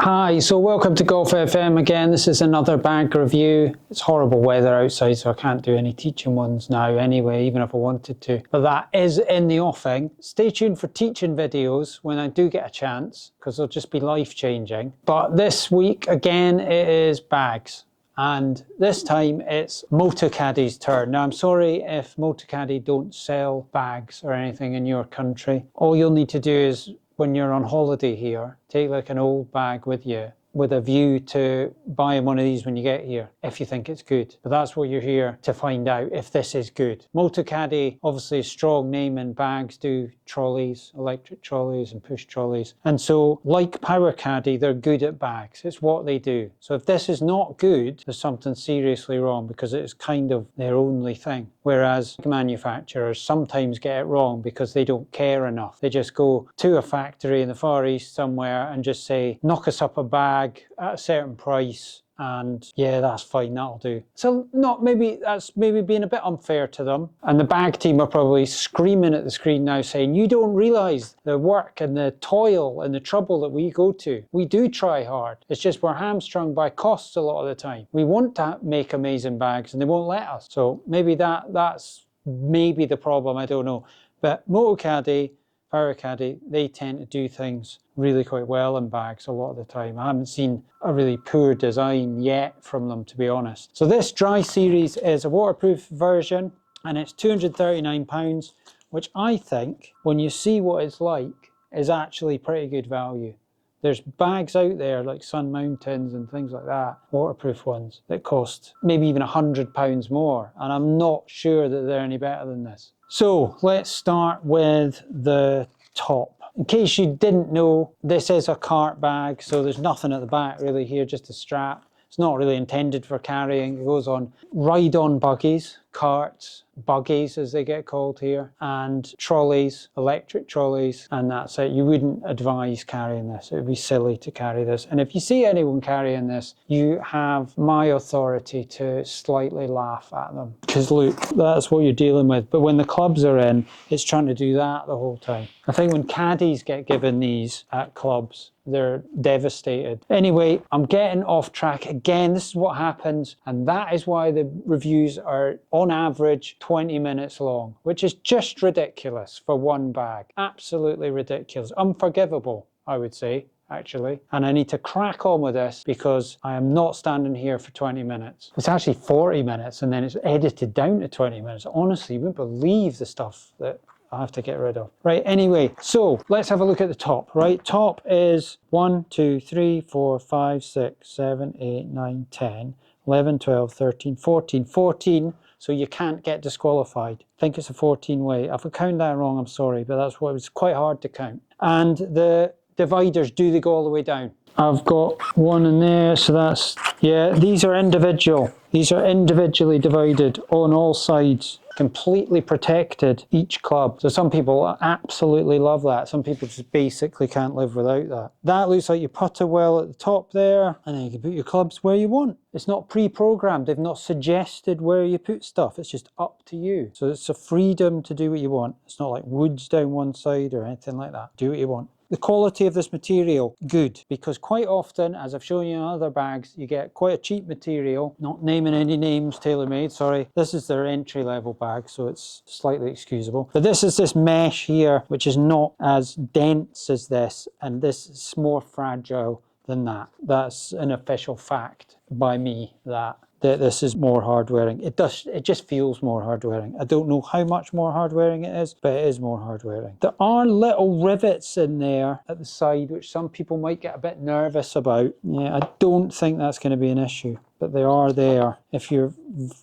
Hi, so welcome to Golf FM again. This is another bag review. It's horrible weather outside, so I can't do any teaching ones now anyway, even if I wanted to. But that is in the offing. Stay tuned for teaching videos when I do get a chance, because they'll just be life-changing. But this week, again, it is bags. And this time it's Motocaddy's turn. Now I'm sorry if Motocaddy don't sell bags or anything in your country. All you'll need to do is, when you're on holiday here, take like an old bag with you with a view to buying one of these when you get here, if you think it's good. But that's what you're here to find out, if this is good. Motocaddy, obviously a strong name in bags, do trolleys, electric trolleys and push trolleys. And so, like Power Caddy, they're good at bags. It's what they do. So if this is not good, there's something seriously wrong, because it's kind of their only thing. Whereas manufacturers sometimes get it wrong because they don't care enough. They just go to a factory in the Far East somewhere and just say, knock us up a bag at a certain price, and yeah, that's fine, that'll do. So that's maybe being a bit unfair to them. And the bag team are probably screaming at the screen now saying, you don't realise the work and the toil and the trouble that we go to. We do try hard. It's just we're hamstrung by costs a lot of the time. We want to make amazing bags and they won't let us. So maybe that's maybe the problem, I don't know. But Motocaddy, Power Caddy, they tend to do things really quite well in bags a lot of the time. I haven't seen a really poor design yet from them, to be honest. So this dry series is a waterproof version and it's £239, which I think, when you see what it's like, is actually pretty good value. There's bags out there like Sun Mountains and things like that, waterproof ones, that cost maybe even £100 more, and I'm not sure that they're any better than this. So let's start with the top. In case you didn't know, this is a cart bag, so there's nothing at the back really here, just a strap. It's not really intended for carrying. It goes on ride-on buggies, carts, buggies as they get called here, and trolleys, electric trolleys, and that's it. You wouldn't advise carrying this. It would be silly to carry this. And if you see anyone carrying this, you have my authority to slightly laugh at them. Because look, that's what you're dealing with. But when the clubs are in, it's trying to do that the whole time. I think when caddies get given these at clubs, they're devastated. Anyway, I'm getting off track again. This is what happens, and that is why the reviews are on average 20 minutes long, which is just ridiculous for one bag. Absolutely ridiculous. Unforgivable, I would say, actually. And I need to crack on with this because I am not standing here for 20 minutes. It's actually 40 minutes and then it's edited down to 20 minutes. Honestly, you wouldn't believe the stuff that I have to get rid of. Right, anyway, so let's have a look at the top, right? Top is 1, 2, 3, 4, 5, 6, 7, 8, 9, 10, 11, 12, 13, 14. 14, so you can't get disqualified. I think it's a 14 way. If I count that wrong, I'm sorry, but that's what it was quite hard to count. And the dividers, do they go all the way down? I've got one in there, so that's, yeah, these are individual. These are individually divided on all sides, completely protected, each club. So some people absolutely love that. Some people just basically can't live without that. That looks like you putter well at the top there, and then you can put your clubs where you want. It's not pre-programmed. They've not suggested where you put stuff. It's just up to you. So it's a freedom to do what you want. It's not like woods down one side or anything like that. Do what you want. The quality of this material, good, because quite often, as I've shown you in other bags, you get quite a cheap material, not naming any names, TaylorMade, sorry. This is their entry-level bag, so it's slightly excusable. But this is this mesh here, which is not as dense as this, and this is more fragile than that. That's an official fact by me, that this is more hard wearing. It just feels more hard wearing. I don't know how much more hard wearing it is, but it is more hard wearing. There are little rivets in there at the side, which some people might get a bit nervous about. Yeah, I don't think that's going to be an issue, but they are there. If you're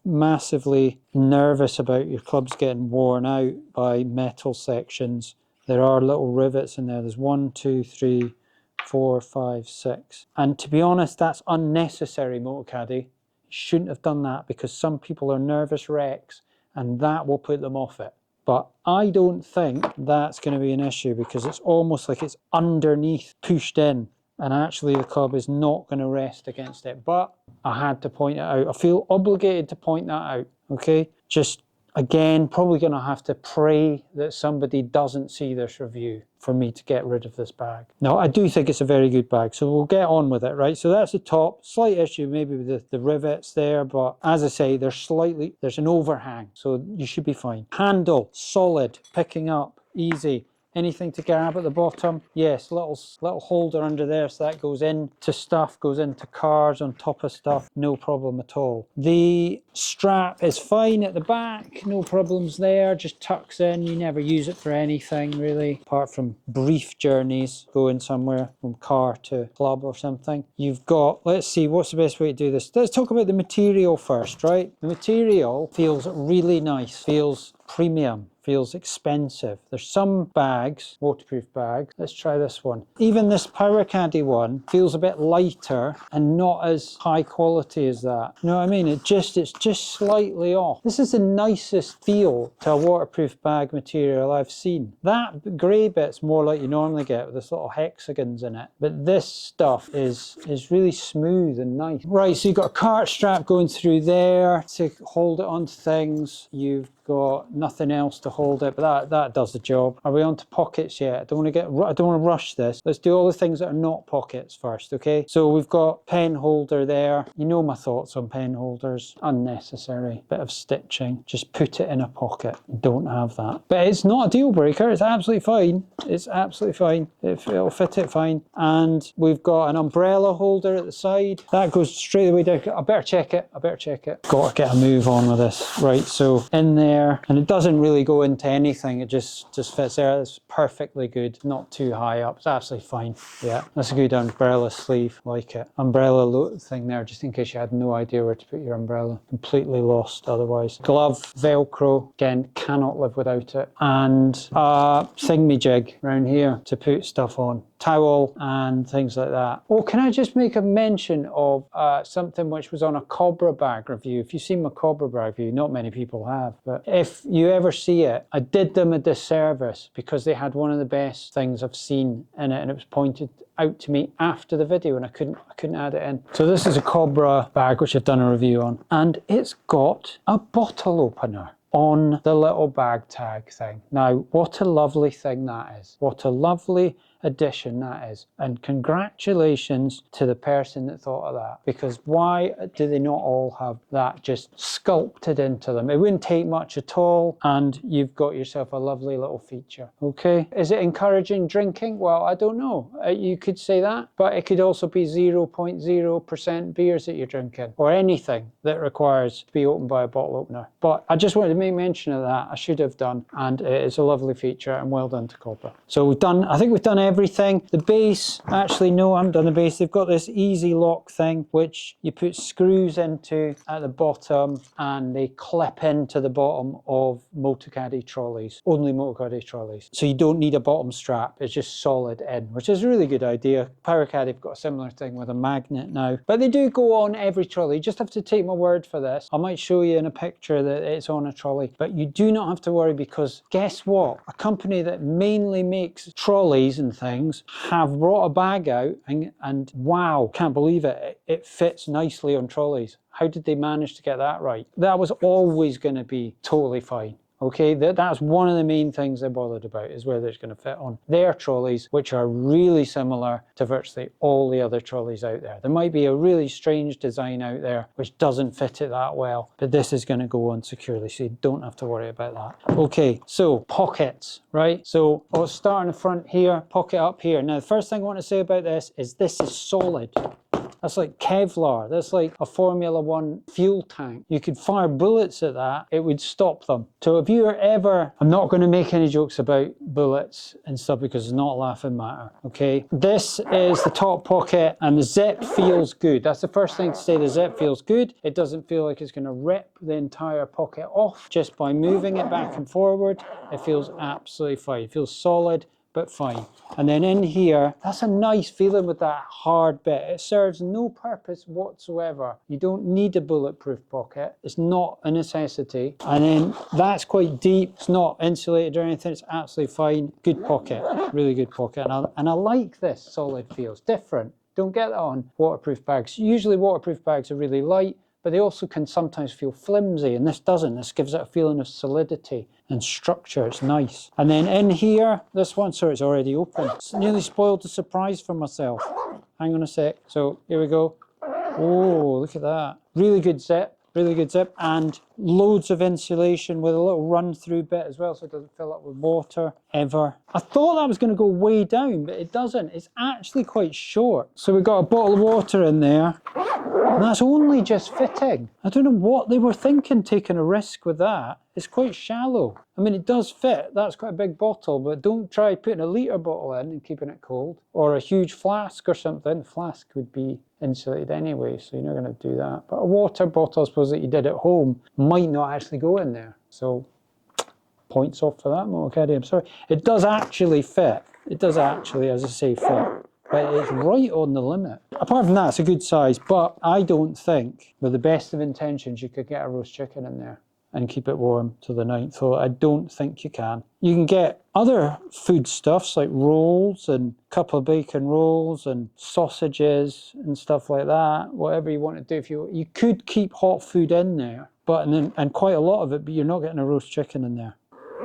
massively nervous about your clubs getting worn out by metal sections, there are little rivets in there. There's 1, 2, 3, 4, 5, 6. And to be honest, that's unnecessary, Motocaddy. Shouldn't have done that, because some people are nervous wrecks and that will put them off it. But I don't think that's going to be an issue, because it's almost like it's underneath, pushed in, and actually the club is not going to rest against it. But I had to point it out. I feel obligated to point that out, okay? Just Again, probably going to have to pray that somebody doesn't see this review for me to get rid of this bag. No, I do think it's a very good bag, so we'll get on with it, right? So that's the top. Slight issue maybe with the rivets there, but as I say, there's an overhang, so you should be fine. Handle, solid, picking up, easy. Anything to grab at the bottom? Yes, little holder under there, so that goes into stuff, goes into cars on top of stuff, no problem at all. The strap is fine at the back, no problems there, just tucks in. You never use it for anything really, apart from brief journeys, going somewhere from car to club or something. You've got, let's see, what's the best way to do this? Let's talk about the material first, right? The material feels really nice, feels premium, feels expensive. There's some bags, waterproof bags. Let's try this one. Even this Motocaddy one feels a bit lighter and not as high quality as that. You know what I mean? It's just slightly off. This is the nicest feel to a waterproof bag material I've seen. That grey bit's more like you normally get with this little hexagons in it. But this stuff is really smooth and nice. Right, so you've got a cart strap going through there to hold it onto things. You've got nothing else to hold it, but that does the job. Are we on to pockets yet? I don't want to rush this. Let's do all the things that are not pockets first, okay? So we've got pen holder there. You know my thoughts on pen holders. Unnecessary. Bit of stitching. Just put it in a pocket. Don't have that. But it's not a deal breaker. It's absolutely fine. It's absolutely fine. It'll fit it fine. And we've got an umbrella holder at the side. That goes straight away down. I better check it. Got to get a move on with this. Right, so in there, and it doesn't really go into anything, it just fits there. It's perfectly good, not too high up, it's absolutely fine. Yeah, that's a good umbrella sleeve, like it. Umbrella thing there, just in case you had no idea where to put your umbrella. Completely lost otherwise. Glove, Velcro, again, cannot live without it. And thingamajig around here to put stuff on. Towel and things like that. Oh, can I just make a mention of something which was on a Cobra bag review? If you've seen my Cobra bag review, not many people have, but if you ever see it, I did them a disservice because they had one of the best things I've seen in it, and it was pointed out to me after the video and I couldn't add it in. So this is a Cobra bag which I've done a review on, and it's got a bottle opener on the little bag tag thing. Now, what a lovely thing that is. What a lovely addition that is, and congratulations to the person that thought of that, because why do they not all have that just sculpted into them? It wouldn't take much at all, and you've got yourself a lovely little feature. Okay, is it encouraging drinking? Well, I don't know, you could say that, but it could also be 0.0% beers that you're drinking, or anything that requires to be opened by a bottle opener. But I just wanted to make mention of that. I should have done, and it's a lovely feature, and well done to Cobra. So I think we've done everything. The base, actually no, I haven't done the base. They've got this easy lock thing which you put screws into at the bottom and they clip into the bottom of Motocaddy trolleys, only Motocaddy trolleys. So you don't need a bottom strap, it's just solid in, which is a really good idea. Motocaddy have got a similar thing with a magnet now, but they do go on every trolley. You just have to take my word for this. I might show you in a picture that it's on a trolley, but you do not have to worry, because guess what? A company that mainly makes trolleys and things have brought a bag out and wow, can't believe it, it fits nicely on trolleys. How did they manage to get that right? That was always going to be totally fine. Okay, that's one of the main things they're bothered about, is whether it's going to fit on their trolleys, which are really similar to virtually all the other trolleys out there. There might be a really strange design out there which doesn't fit it that well, but this is going to go on securely, so you don't have to worry about that. Okay, so pockets, right? So I'll start in the front here, pocket up here. Now, the first thing I want to say about this is solid. That's like Kevlar. That's like a Formula One fuel tank. You could fire bullets at that, it would stop them. So if you are ever, I'm not going to make any jokes about bullets and stuff because it's not a laughing matter, okay? This is the top pocket and the zip feels good. That's the first thing to say, the zip feels good. It doesn't feel like it's going to rip the entire pocket off just by moving it back and forward. It feels absolutely fine. It feels solid, but fine. And then in here, that's a nice feeling with that hard bit. It serves no purpose whatsoever. You don't need a bulletproof pocket. It's not a necessity. And then that's quite deep. It's not insulated or anything. It's absolutely fine. Good pocket, really good pocket. And I like this solid feel. It's different. Don't get that on waterproof bags. Usually waterproof bags are really light. but they also can sometimes feel flimsy, and this doesn't. This gives it a feeling of solidity and structure. It's nice. And then in here, this one, sorry, it's already open. It's nearly spoiled the surprise for myself. Hang on a sec. So here we go. Oh, look at that. Really good zip. Really good zip, and loads of insulation with a little run-through bit as well, so it doesn't fill up with water ever. I thought that was going to go way down, but it doesn't. It's actually quite short. So we've got a bottle of water in there, and that's only just fitting. I don't know what they were thinking, taking a risk with that. It's quite shallow. I mean, it does fit. That's quite a big bottle, but don't try putting a litre bottle in and keeping it cold, or a huge flask or something. The flask would be insulated anyway, so you're not going to do that. But a water bottle, I suppose, that you did at home might not actually go in there. So points off for that, Motocaddy. I'm sorry. It does actually fit. It does actually, as I say, fit. But it's right on the limit. Apart from that, it's a good size, but I don't think, with the best of intentions, you could get a roast chicken in there and keep it warm till the night. So I don't think you can. You can get other foodstuffs like rolls and a couple of bacon rolls and sausages and stuff like that. Whatever you want to do. If you could keep hot food in there, but and quite a lot of it, but you're not getting a roast chicken in there,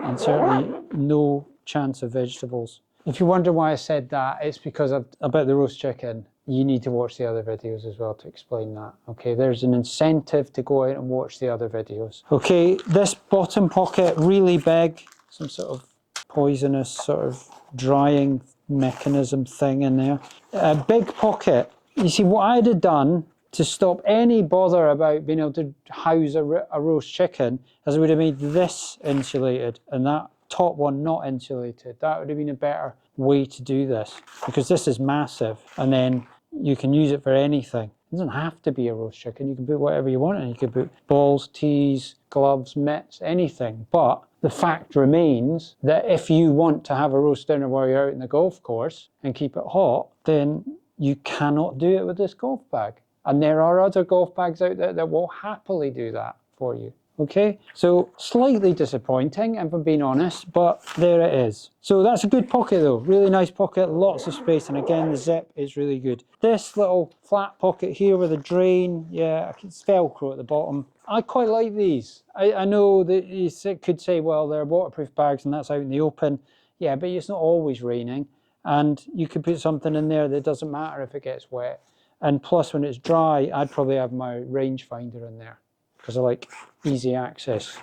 and certainly no chance of vegetables. If you wonder why I said that, it's because about the roast chicken. You need to watch the other videos as well to explain that. Okay, there's an incentive to go out and watch the other videos. Okay, this bottom pocket, really big, some sort of poisonous sort of drying mechanism thing in there. A big pocket. You see, what I'd have done to stop any bother about being able to house a roast chicken is I would have made this insulated and that top one not insulated. That would have been a better way to do this, because this is massive, and then you can use it for anything. It doesn't have to be a roast chicken. You can put whatever you want in. You can put balls, tees, gloves, mitts, anything. But the fact remains that if you want to have a roast dinner while you're out in the golf course and keep it hot, then you cannot do it with this golf bag. And there are other golf bags out there that will happily do that for you. Okay, so slightly disappointing, if I'm being honest, but there it is. So that's a good pocket though, really nice pocket, lots of space, and again the zip is really good. This little flat pocket here with a drain, yeah, it's Velcro at the bottom. I quite like these. I know that you could say, well, they're waterproof bags and that's out in the open. Yeah, but it's not always raining, and you could put something in there that doesn't matter if it gets wet. And plus, when it's dry, I'd probably have my rangefinder in there, because I like easy access,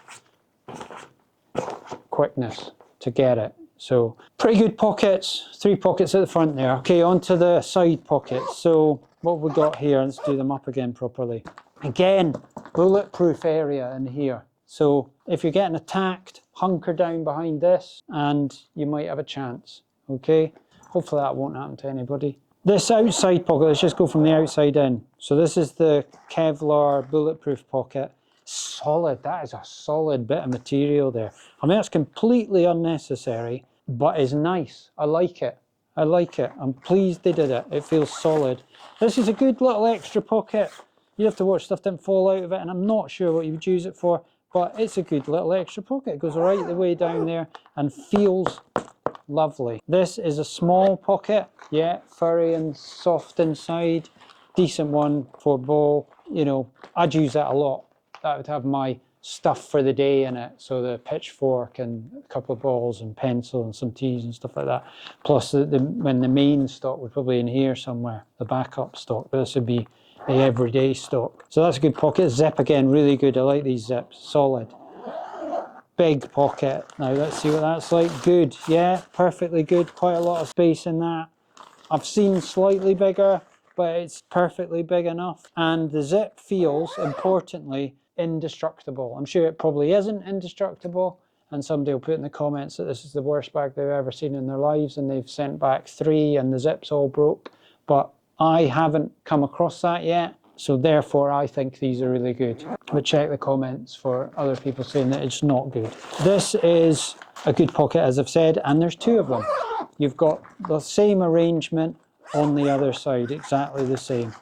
quickness to get it. So pretty good pockets, 3 pockets at the front there. Okay, onto the side pockets. So what we got here, let's do them up again properly. Again, bulletproof area in here. So if you're getting attacked, hunker down behind this and you might have a chance, okay? Hopefully that won't happen to anybody. This outside pocket, let's just go from the outside in. So this is the Kevlar bulletproof pocket. Solid, that is a solid bit of material there. I mean, that's completely unnecessary, but it's nice. I like it. I like it. I'm pleased they did it. It feels solid. This is a good little extra pocket. You have to watch stuff didn't fall out of it, and I'm not sure what you would use it for, but it's a good little extra pocket. It goes right the way down there and feels lovely. This is a small pocket, yeah, furry and soft inside. Decent one for ball. You know, I'd use that a lot. That would have my stuff for the day in it. So the pitchfork and a couple of balls and pencil and some tees and stuff like that. Plus when the main stock would probably in here somewhere, the backup stock. But this would be the everyday stock. So that's a good pocket. Zip again, really good. I like these zips, solid. Big pocket. Now let's see what that's like. Good, yeah, perfectly good. Quite a lot of space in that. I've seen slightly bigger, but it's perfectly big enough. And the zip feels, importantly, indestructible. I'm sure it probably isn't indestructible, and somebody will put in the comments that this is the worst bag they've ever seen in their lives and they've sent back 3 and the zips all broke. But I haven't come across that yet, so therefore I think these are really good. But check the comments for other people saying that it's not good. This is a good pocket, as I've said, and there's 2 of them. You've got the same arrangement on the other side, exactly the same.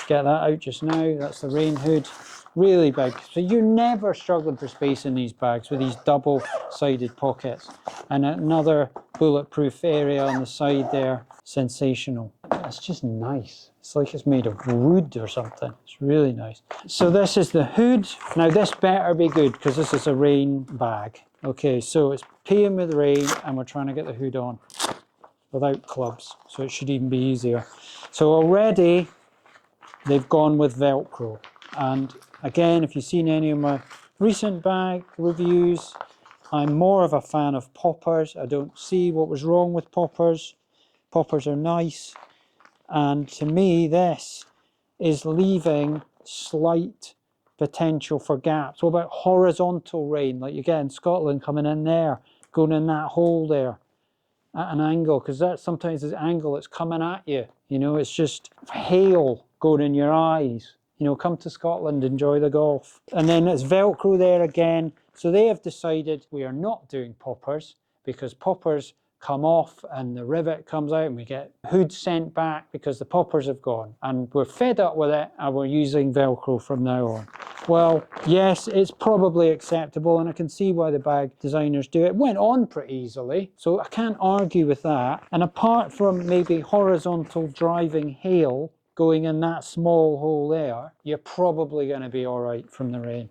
Get that out just now. That's the rain hood. Really big. So you're never struggling for space in these bags with these double-sided pockets. And another bulletproof area on the side there. Sensational. It's just nice. It's like it's made of wood or something. It's really nice. So this is the hood. Now this better be good because this is a rain bag. Okay, so it's peeing with rain and we're trying to get the hood on without clubs. So it should even be easier. So already they've gone with Velcro. And again, if you've seen any of my recent bag reviews, I'm more of a fan of poppers. I don't see what was wrong with poppers. Poppers are nice. And to me, this is leaving slight potential for gaps. What about horizontal rain, like you get in Scotland coming in there, going in that hole there at an angle, because that's sometimes this angle it's coming at you. You know, it's just hail going in your eyes. You know, come to Scotland, enjoy the golf. And then it's Velcro there again. So they have decided we are not doing poppers because poppers come off and the rivet comes out and we get hood sent back because the poppers have gone. And we're fed up with it and we're using Velcro from now on. Well, yes, it's probably acceptable and I can see why the bag designers do it. It went on pretty easily, so I can't argue with that. And apart from maybe horizontal driving hail going in that small hole there, you're probably going to be all right from the rain,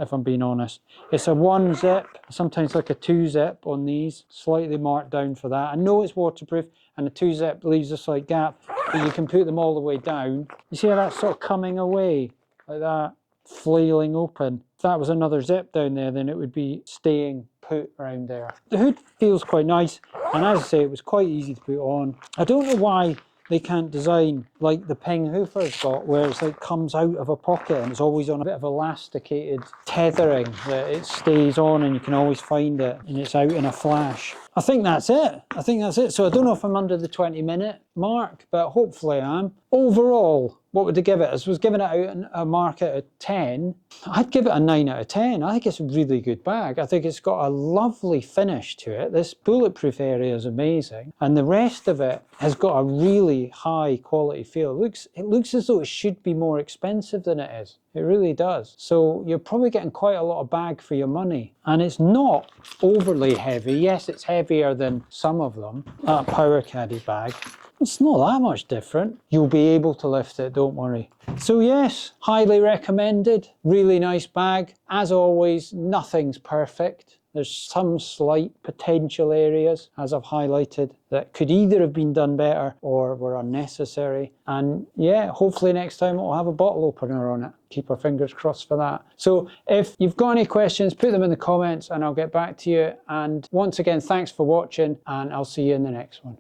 if I'm being honest. It's a 1 zip, sometimes like a 2 zip on these, slightly marked down for that. I know it's waterproof and the 2 zip leaves a slight gap, but you can put them all the way down. You see how that's sort of coming away, like that, flailing open. If that was another zip down there, then it would be staying put around there. The hood feels quite nice, and as I say, it was quite easy to put on. I don't know why they can't design like the Ping Hoofer's got, where it's like comes out of a pocket and it's always on a bit of elasticated tethering that it stays on and you can always find it and it's out in a flash. I think that's it. I think that's it. So I don't know if I'm under the 20-minute mark, but hopefully I am. Overall, what would I give it? I was giving it out a mark out of 10. I'd give it a 9 out of 10. I think it's a really good bag. I think it's got a lovely finish to it. This bulletproof area is amazing. And the rest of it has got a really high quality feel. It looks as though it should be more expensive than it is. It really does. So you're probably getting quite a lot of bag for your money. And it's not overly heavy. Yes, it's heavier than some of them. That Motocaddy bag. It's not that much different. You'll be able to lift it, don't worry. So yes, highly recommended. Really nice bag. As always, nothing's perfect. There's some slight potential areas, as I've highlighted, that could either have been done better or were unnecessary. And yeah, hopefully next time it'll have a bottle opener on it. Keep our fingers crossed for that. So if you've got any questions, put them in the comments and I'll get back to you. And once again, thanks for watching and I'll see you in the next one.